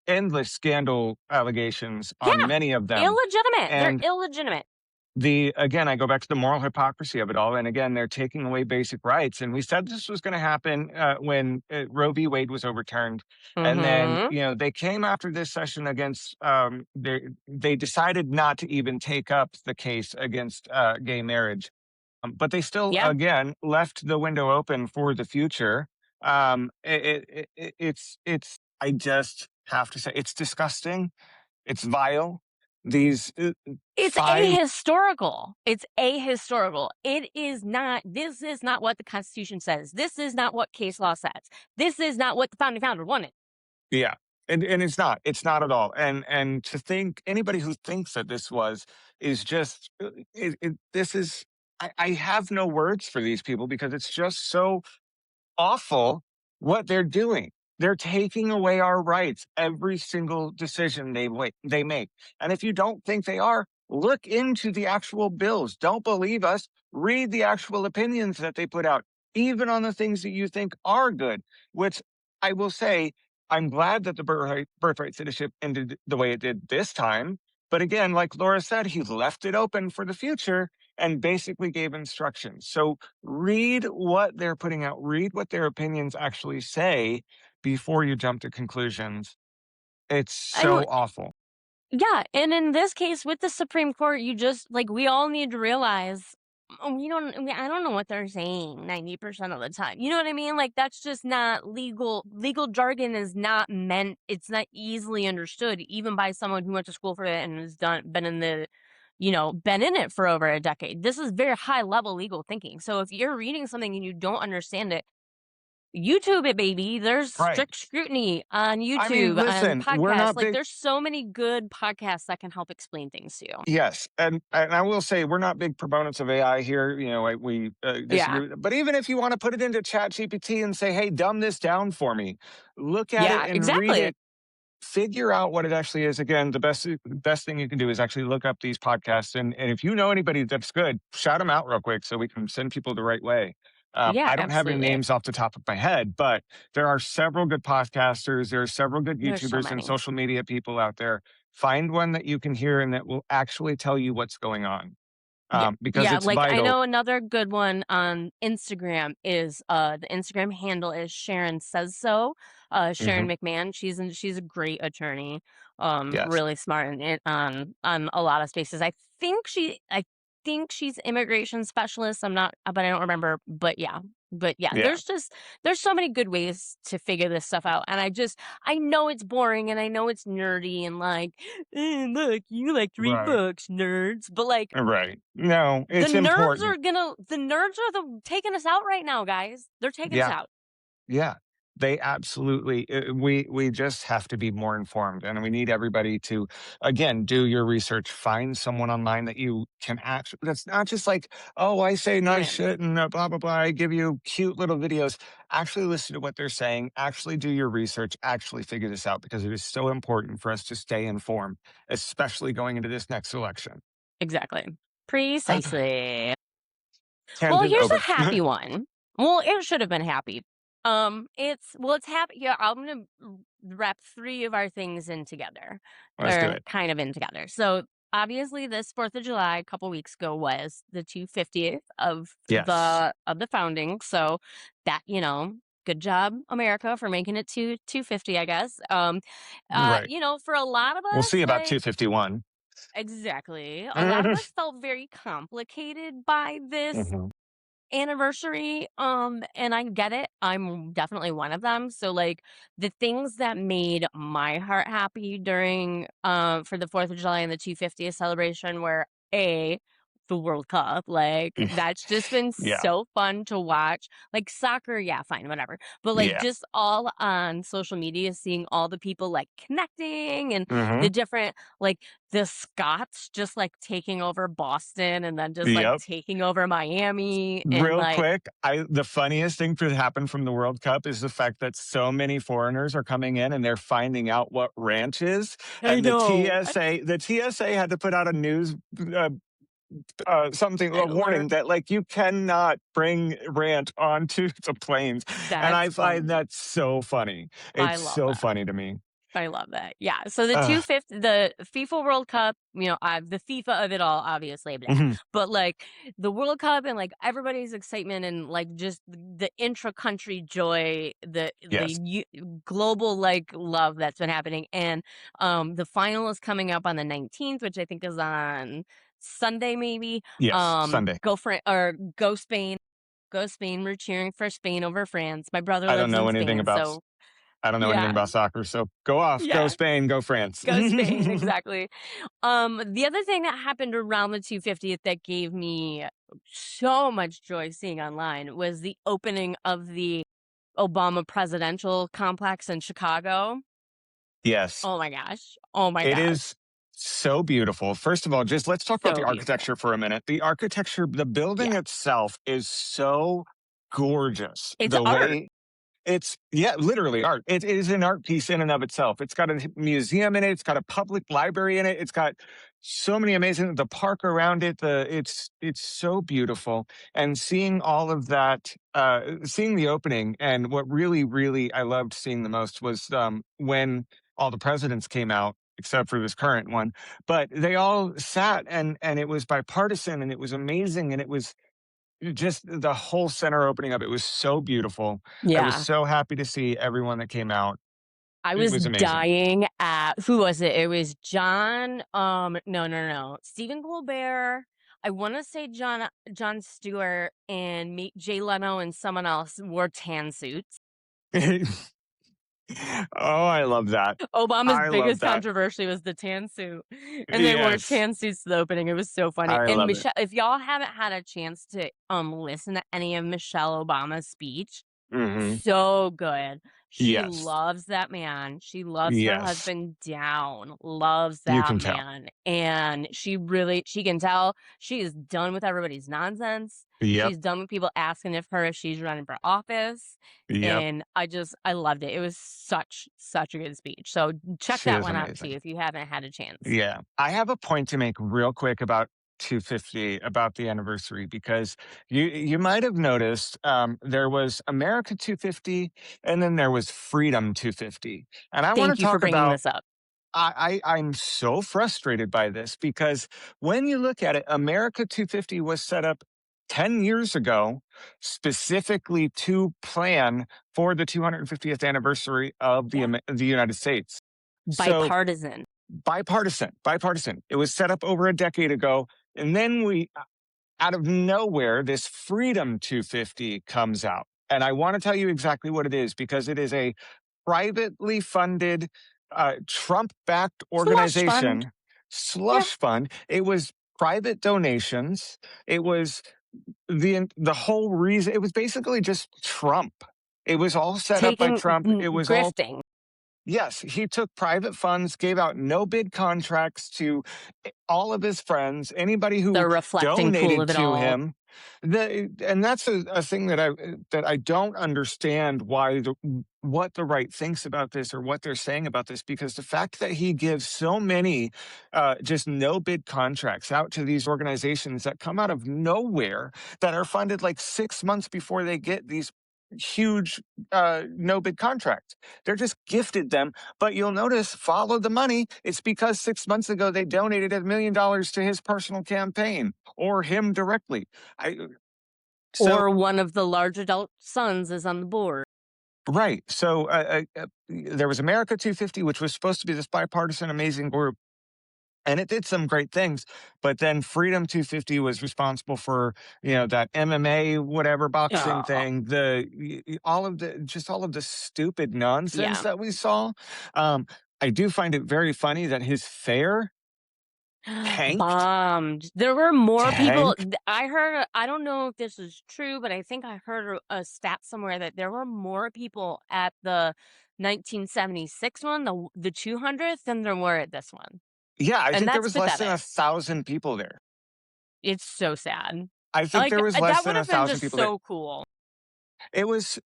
endless scandal allegations on Yeah, many of them, illegitimate. They're and illegitimate. I go back to the moral hypocrisy of it all. And again, they're taking away basic rights. And we said this was going to happen when Roe v. Wade was overturned. And then, Mhm. they came after this session against, they decided not to even take up the case against gay marriage. But they still, Yeah. again, left the window open for the future. I just have to say, it's disgusting. It's vile. These It's 5. ahistorical. It's ahistorical. This is not what the Constitution says. This is not what case law says. This is not what the founding founder wanted. Yeah. And it's not at all. And to think anybody who thinks that this was is just this is I have no words for these people because it's just so awful what they're doing. They're taking away our rights every single decision they make. And if you don't think they are, look into the actual bills. Don't believe us. Read the actual opinions that they put out, even on the things that you think are good, which I will say, I'm glad that the birthright citizenship ended the way it did this time. But again, like Laura said, he left it open for the future and basically gave instructions. So read what they're putting out, read what their opinions actually say before you jump to conclusions. It's And so awful. yeah, and in this case with the Supreme Court, you just like we all need to realize I don't know what they're saying 90% of the time. You know what I mean? Like that's just not legal. Legal jargon is not meant it's not easily understood even by someone who went to school for it and has done been in the been in it for over a decade. This is very high level legal thinking. So if you're reading something and you don't understand it, YouTube it, baby. There's Right. strict scrutiny on I mean, YouTube and listen, we're podcasts. not Like, big. there's so many good podcasts that can help explain things to you. Yes, and I will say we're not big proponents of AI here. We Yeah. disagree. But even if you want to put it into Chat GPT and say, "Hey, dumb this down for me," look at it Yeah, and read exactly. it, figure out what it actually is. Again, the best thing you can do is actually look up these podcasts, and if you know anybody that's good, shout them out real quick so we can send people the right way. Yeah, I don't have any absolutely. names off the top of my head, but there are several good podcasters. There are several good There's so YouTubers and many. social media people out there. Find one that you can hear and that will actually tell you what's going on, Yeah. because Yeah, it's like, I vital. know another good one on Instagram is, the Instagram handle is Sharon Says So, Sharon Hmm. McMahon, she's a great attorney, Yes. really smart on a lot of spaces. I think she's immigration specialist, I'm not but I don't remember, but yeah, Yeah. there's so many good ways to figure this stuff out, and I know it's boring, and I know it's nerdy and like, look, you like to read Right. books, nerds," but, like, Right. No, it's important. the nerds are taking us out right now, guys. They're taking us Yeah. out. Yeah, they absolutely. We just have to be more informed, and we need everybody to, again, do your research. Find someone online that you can actually. That's not just like, oh, I say nice Right. shit and blah blah blah. I give you cute little videos. Actually, listen to what they're saying. Actually, do your research. Actually, figure this out because it is so important for us to stay informed, especially going into this next election. Exactly. Precisely. Well, Tangent here's a over. happy one. Well, it should have been happy. It's happy. Yeah, I'm gonna wrap three of our things in together, Let's do or it. kind of in together. So obviously, this Fourth of July a couple weeks ago was the 250th Yes. of the founding. So that good job, America, for making it to 250. I guess. Right. For a lot of We'll us, see about like 251. exactly, a lot of us felt very complicated by this Mhm. anniversary, and I get it. I'm definitely one of them. So like the things that made my heart happy during for the 4th of July and the 250th celebration were the World Cup. Like that's just been Yeah. so fun to watch. Like soccer, yeah, fine, whatever. But like Yeah. just all on social media seeing all the people like connecting and the Mhm. different like the Scots just, like, taking over Boston and then just, like, Yep. taking over Miami and, Real like quick, I the funniest thing to happen from the World Cup is the fact that so many foreigners are coming in and they're finding out what ranch is, I and the know. TSA had to put out a news uh, a An warning alert. that like you cannot bring ranch onto the planes, and I That's find funny. that so funny. I It's love so that. funny to me. I love that. Yeah. So Ugh. the FIFA World Cup, the FIFA of it all, obviously, blah. Mhm. But like the World Cup and like everybody's excitement and like just the intra-country joy, Yes. global like love that's been happening. And the final is coming up on the 19th, which I think is on Sunday, maybe. Yes. Sunday. Go Spain. Go Spain. We're cheering for Spain over France. My brother I don't lives know in anything Spain, about so I don't know anything yeah. about soccer, so go off, go Yeah. Spain, go France. Go Spain, exactly. The other thing that happened around the 250th that gave me so much joy seeing online was the opening of the Obama presidential complex in Chicago. Yes, Oh my gosh. Oh my it gosh. is so beautiful. First of all, just let's talk about the So beautiful. architecture for a minute. The architecture, the building Yeah. itself is so gorgeous. It's The art. way It's yeah, literally art. It is an art piece in and of itself. It's got a museum in it. It's got a public library in it. It's got so many amazing the park around it. It's so beautiful. And seeing all of that, seeing the opening, and what really I loved seeing the most was when all the presidents came out, except for this current one. But they all sat, and it was bipartisan, and it was amazing, and it was just the whole center opening up, it was so beautiful. I was Yeah. so happy to see everyone that came out. I It was was amazing. dying at who was it? It was John, no. Stephen Colbert, I wanna say Jon Stewart and me Jay Leno and someone else wore tan suits. Oh, I love that. Obama's I love biggest that. controversy was the tan suit, and they wore Yes, tan suits to the opening, it was so funny, I and love it. Michelle if y'all haven't had a chance to, listen to any of Michelle Obama's speech, Mhm. so good. She Yes. loves that man, she loves her Yes. husband down, loves You that can tell. man, and she can tell she is done with everybody's nonsense, Yep. she's done with people asking if she's running for office, Yep. and I loved it. It was such a good speech. So check She that is one out too amazing. if you haven't had a chance. Yeah. I have a point to make real quick about 250, about the anniversary, because you might have noticed, there was America 250, and then there was Freedom 250. And I wanna Thank you for talk bringing about this up. I'm so frustrated by this because when you look at it, America 250 was set up 10 years ago specifically to plan for the 250th anniversary of Yeah. the United States. So Bipartisan. bipartisan. It was set up over a decade ago. And then out of nowhere, this Freedom 250 comes out. And I want to tell you exactly what it is because it is a privately funded, Trump backed Slush fund. organization, Yeah. slush fund. It was private donations. It was the whole reason. It was basically just Trump. It was all set up by Taking Trump. It was all grifting. Yes, he took private funds, gave out no bid contracts to all of his friends, anybody who The reflecting pool donated of it to all. him. And that's a thing that I don't understand why what the right thinks about this or what they're saying about this, because the fact that he gives so many just no bid contracts out to these organizations that come out of nowhere, that are funded like 6 months before they get these huge no bid contracts. They're just gifted them. But you'll notice, follow the money. It's because 6 months ago they donated $1 million to his personal campaign or him directly. I so Or one of the large adult sons is on the board. right. So there was America 250, which was supposed to be this bipartisan, amazing group. And it did some great things, but then Freedom 250 was responsible for, that MMA, whatever boxing Oh, thing, all of the stupid nonsense yeah. that we saw. Um, I do find it very funny that his fare tanked, Bombed. There were more people tanked. I heard I don't know if this is true, but I think I heard a stat somewhere that there were more people at the 1976 one, the 200th, than there were at this one, Yeah, I and think there that's was less than pathetic. 1,000 people there. It's so sad. I think Like, there was less that than would a have been thousand just people there. so cool. It was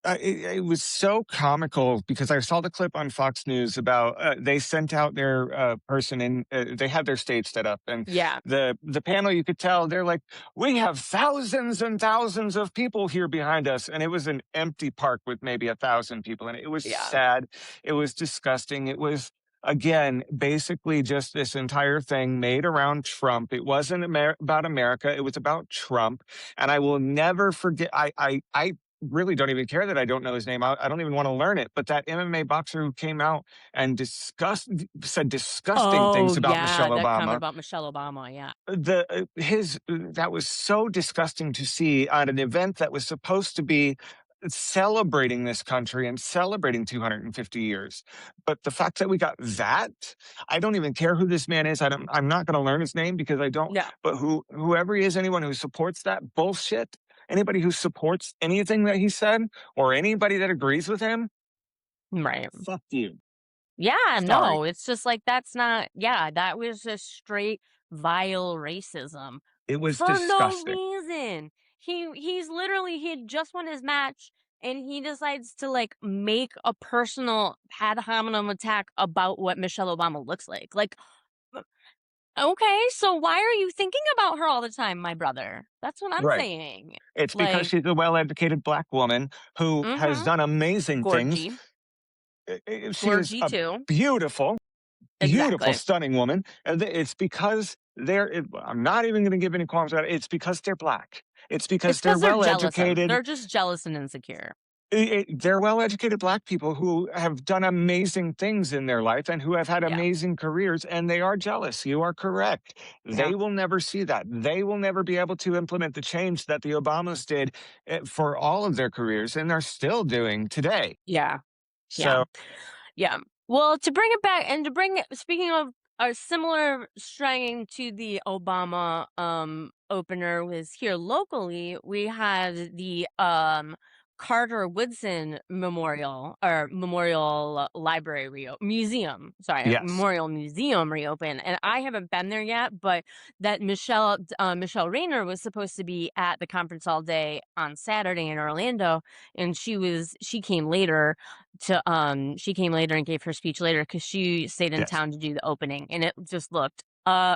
so comical because I saw the clip on Fox News about they sent out their person and they had their stage set up, and Yeah, the panel, you could tell they're like, we have thousands and thousands of people here behind us, and it was an empty park with maybe 1,000 people, and it was yeah. sad. It was disgusting. It was, again, basically just this entire thing made around Trump. It wasn't about America. It was about Trump, and I will never forget. I really don't even care that I don't know his name. I don't even want to learn it. But that MMA boxer who came out and said disgusting Oh, things about Michelle yeah, that comment Obama, about Michelle Obama, yeah. that was so disgusting to see at an event that was supposed to be celebrating this country and celebrating 250 years. But the fact that we got that, I don't even care who this man is. I'm not going to learn his name because I don't. No, But whoever he is, anyone who supports that bullshit, anybody who supports anything that he said, or anybody that agrees with him, right. fuck you. Yeah, Sorry. no, it's just like that's not yeah, that was just straight vile racism It was for no disgusting. reason. He had just won his match and he decides to, like, make a personal ad hominem attack about what Michelle Obama looks like, uh, okay, so why are you thinking about her all the time, my brother? That's what I'm Right. saying. It's because Like she's a well-educated Black woman who has mhm, done amazing things. Gorgie. She is Gorgie a too. beautiful, beautiful, Exactly. stunning woman, and it's because I'm not even gonna give any qualms about it, it's because they're Black. It's It's because they're because 'cause they're jealous of well-educated. they're just jealous and insecure. They're well-educated Black people who have done amazing things in their life and who have had Yeah, amazing careers, and they are jealous. You are correct. yeah, They will never see that. They will never be able to implement the change that the Obamas did, for all of their careers, and they're still doing today. yeah, yeah. So, Yeah. Well, to bring it back and to bring it speaking of a similar strain to the Obama opener was here locally, we had the Carter Woodson Memorial Library Museum, sorry, yes. Memorial Museum reopen. And I haven't been there yet, but that Michelle Rayner was supposed to be at the conference all day on Saturday in Orlando, and she came later she came later and gave her speech later because she stayed in Yes. town to do the opening, and it just looked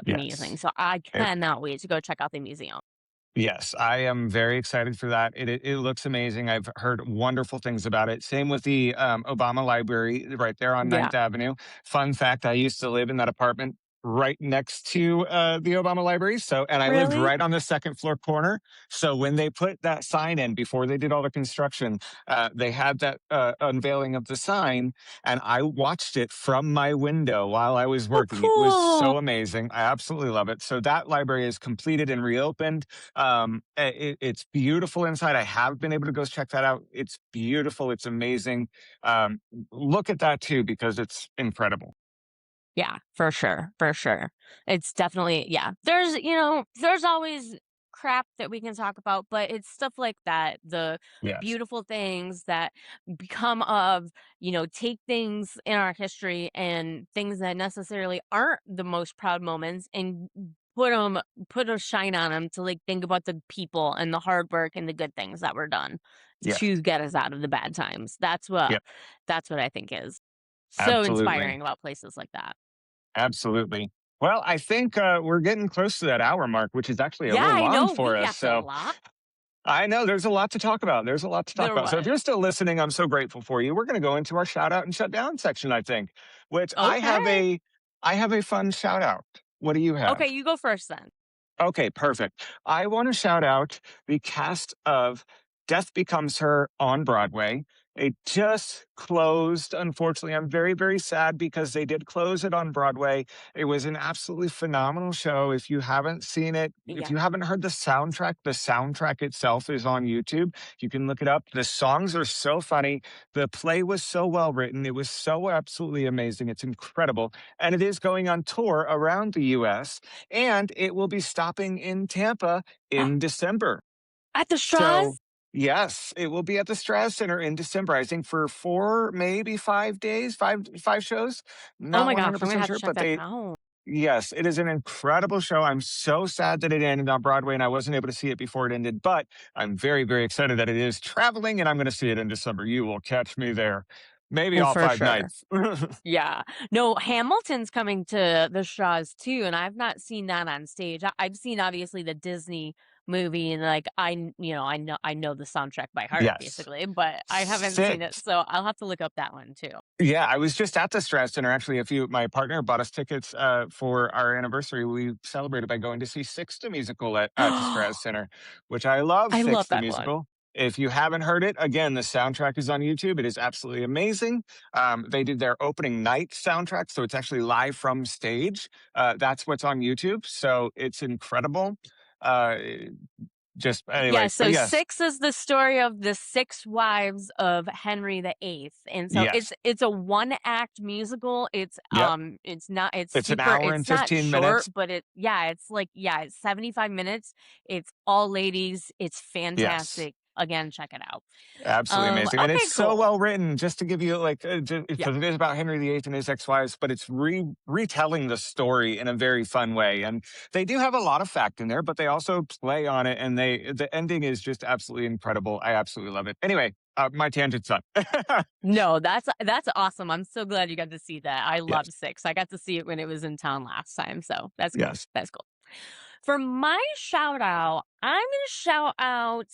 Yes. amazing. So I cannot wait to go check out the museum. Yes, I am very excited for that. It looks amazing. I've heard wonderful things about it. Same with the Obama Library right there on Yeah. Ninth Avenue. Fun fact: I used to live in that apartment right next to the Obama Library. So, and I lived Really? right on the second floor corner. So when they put that sign in before they did all the construction, they had that unveiling of the sign, and I watched it from my window while I was Oh, working. It was cool. so amazing. I absolutely love it. So that library is completed and reopened. It's beautiful inside. I have been able to go check that out. It's beautiful. It's amazing. Look at that too because it's incredible. Yeah, for sure, for sure. It's definitely yeah. There's always crap that we can talk about, but it's stuff like that, the Yes. beautiful things that become of, take things in our history and things that necessarily aren't the most proud moments and put them put a shine on them to like think about the people and the hard work and the good things that were done Yes. to get us out of the bad times. Yep. That's what I think is so Absolutely. inspiring about places like that. Absolutely. Well, I think we're getting close to that hour mark, which is actually a Yeah, little I long know, for we us. got a So lot. I know there's a lot to talk about. There's a lot to talk There about. So if you're was. still listening, I'm so grateful for you. We're going to go into our shout out and shut down section, I think, which Okay. I have a fun shout out. What do you Okay, have? you go first then. Okay, perfect. I want to shout out the cast of Death Becomes Her on Broadway. It just closed. Unfortunately, I'm very, very sad because they did close it on Broadway. It was an absolutely phenomenal show. If you haven't seen it, if Yeah. you haven't heard the soundtrack itself is on YouTube. You can look it up. The songs are so funny. The play was so well written. It was so absolutely amazing. It's incredible. And it is going on tour around the US and it will be stopping in Tampa in December. At the So, straws? yes, it will be at the Strass Center in December, I think for 4, maybe 5 days, 5 shows. Oh Not my gosh, I'm gonna 100% have to sure, check but that they out. yes, it is an incredible show. I'm so sad that it ended on Broadway and I wasn't able to see it before it ended, but I'm very, very excited that it is traveling and I'm gonna see it in December. You will catch me there. Maybe Oh, all for 5 sure. nights. Yeah. No, Hamilton's coming to the straws too, and I've not seen that on stage. I've seen obviously the Disney movie and like I know the soundtrack by heart Yes. basically, but I haven't seen it, Six. so I'll have to look up that one too. Yeah, I was just at the Strass Center. Actually, a few my partner bought us tickets for our anniversary. We celebrated by going to see Six the musical at the Strass Center, which I love. I love Six the that one. musical. If you haven't heard it, again, the soundtrack is on YouTube. It is absolutely amazing. They did their opening night soundtrack, so it's actually live from stage. That's what's on YouTube, so it's incredible. Uh, just Yeah, anyways, but so yes, 6 is the story of the 6 wives of Henry the Eighth, and so yes, it's a one-act musical. yep. It's an hour and It's not 15 minutes. short, but it's 75 minutes. It's all ladies. It's Yes. fantastic. again, check it out. Absolutely amazing. And it's Okay, so cool. well written, just to give you like, Yeah. because it is about Henry VIII and his ex-wives, but it's retelling the story in a very fun way. And they do have a lot of fact in there, but they also play on it. And the ending is just absolutely incredible. I absolutely love it. Anyway, my tangent's done. No, that's awesome. I'm so glad you got to see that. I Yes. love Six. I got to see it when it was in town last time, so that's cool. Yes. That's cool. For my shout out, I'm gonna shout out,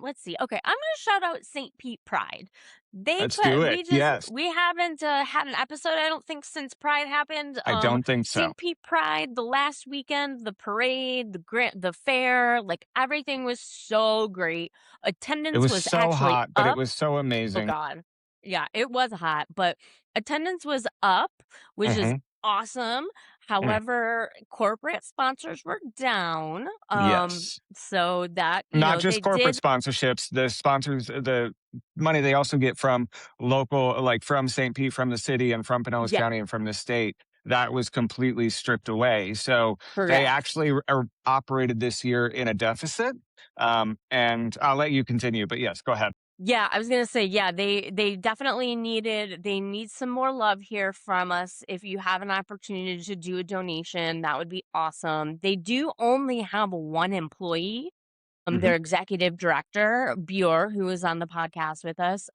let's see. Okay, I'm gonna shout out St. Pete Pride. Let's do it. Yes. We haven't had an episode, I don't think, since Pride happened. I don't think so. St. Pete Pride, the last weekend, the parade, the fair, like everything was so great. It Attendance was was so actually hot, but it up. was so Oh amazing. God. Yeah, it was hot, but attendance was up, which is Hmm. awesome. However, corporate sponsors were down. Yes. So that, Not just they corporate did. sponsorships, the sponsors, the money they also get from local, like from St. Pete, from the city, and from Pinellas Yeah, County, and from the state, that was completely stripped away. So they correct. actually operated this year in a deficit. And I'll let you continue, but yes, go ahead. Yeah, I was gonna say, yeah, they definitely they need some more love here from us. If you have an opportunity to do a donation, that would be awesome. They do only have one employee. Hmm. Their executive director, Bjor, who was on the podcast with us,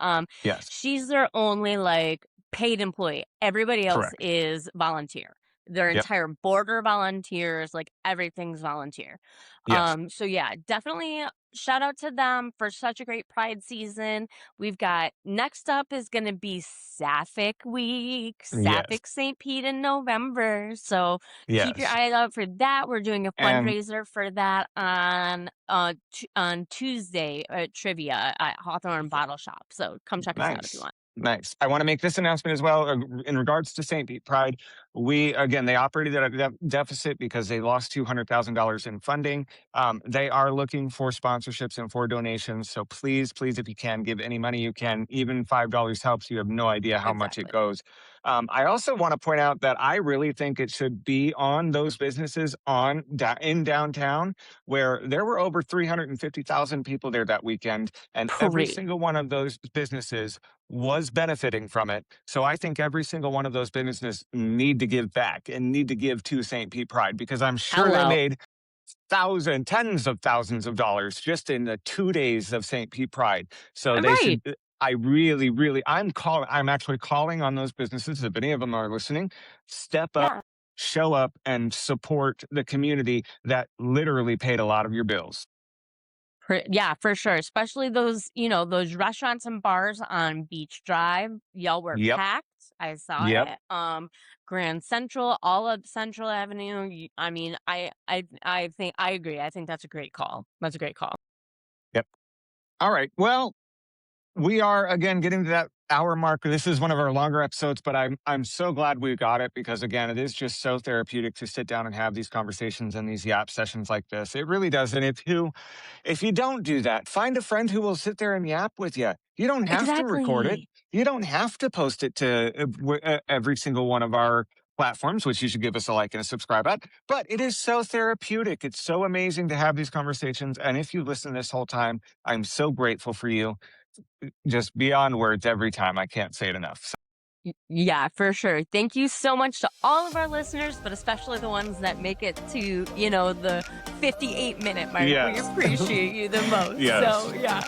Yes, she's their only like paid employee. Everybody else correct. is volunteer. Their Yep. entire board are volunteers, like everything's volunteer. Yes. So yeah, definitely shout out to them for such a great Pride season. We've got next up is gonna be Sapphic Week, Yes. Sapphic St. Pete in November. So keep your Yes. eyes out for that. We're doing a And fundraiser for that on Tuesday at trivia at Hawthorne Bottle Shop. So come check us out if you nice. want. Nice. I want to make this announcement as well in regards to St. Pete Pride. We, again, they operated at a deficit because they lost $200,000 in funding. They are looking for sponsorships and for donations. So please, please, if you can, give any money you can. Even $5 helps. You have no idea how much it Exactly. goes. I also want to point out that I really think it should be on those businesses in downtown, where there were over 350,000 people there that weekend. And every Great. single one of those businesses was benefiting from it. So I think every single one of those businesses need to give back and need to give to St. Pete Pride, because I'm sure they Hello. made tens of thousands of dollars just in the 2 days of St. Pete Pride. So they Right. should. I really, really, I'm actually calling on those businesses, if any of them are listening, step up, Yeah. show up, and support the community that literally paid a lot of your bills. Yeah, for sure. Especially those restaurants and bars on Beach Drive. Y'all were Yep. packed. I saw Yep. it. Grand Central, all of Central Avenue. I mean, I think I agree. I think that's a great call. That's a great call. Yep. All right. Well, we are again getting to that hour mark. This is one of our longer episodes, but I'm so glad we got it, because again, it is just so therapeutic to sit down and have these conversations and these Yap sessions like this. It really does. And if you don't do that, find a friend who will sit there and yap with you. You don't have to record it. Exactly. You don't have to post it to every single one of our platforms, which you should give us a like and a subscribe at. But it is so therapeutic. It's so amazing to have these conversations. And if you listen this whole time, I'm so grateful for you. Just beyond words every time. I can't say it enough. So, Yeah, for sure. Thank you so much to all of our listeners, but especially the ones that make it to, the 58-minute mark. We yes. appreciate you the most. Yes. So, yeah.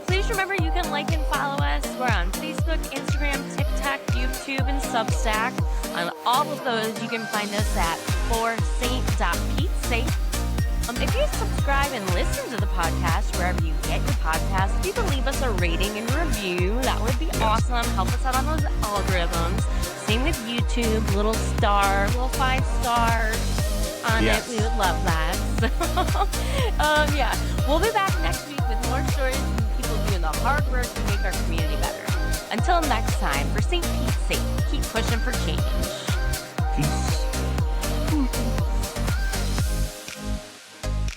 Please remember you can like and follow us. We're on Facebook, Instagram, TikTok, YouTube, and Substack. On all of those, you can find us at forsaint.petesafe. If you subscribe and listen to the podcast wherever you get your podcast, if you can leave us a rating and review, that would be awesome. Help us out on those algorithms. Same with YouTube, little 5 stars on Yes. it. We would love that. So, yeah, we'll be back next week with more stories from people doing the hard work to make our community better. Until next time, for St. Pete's sake, keep pushing for change. Peace.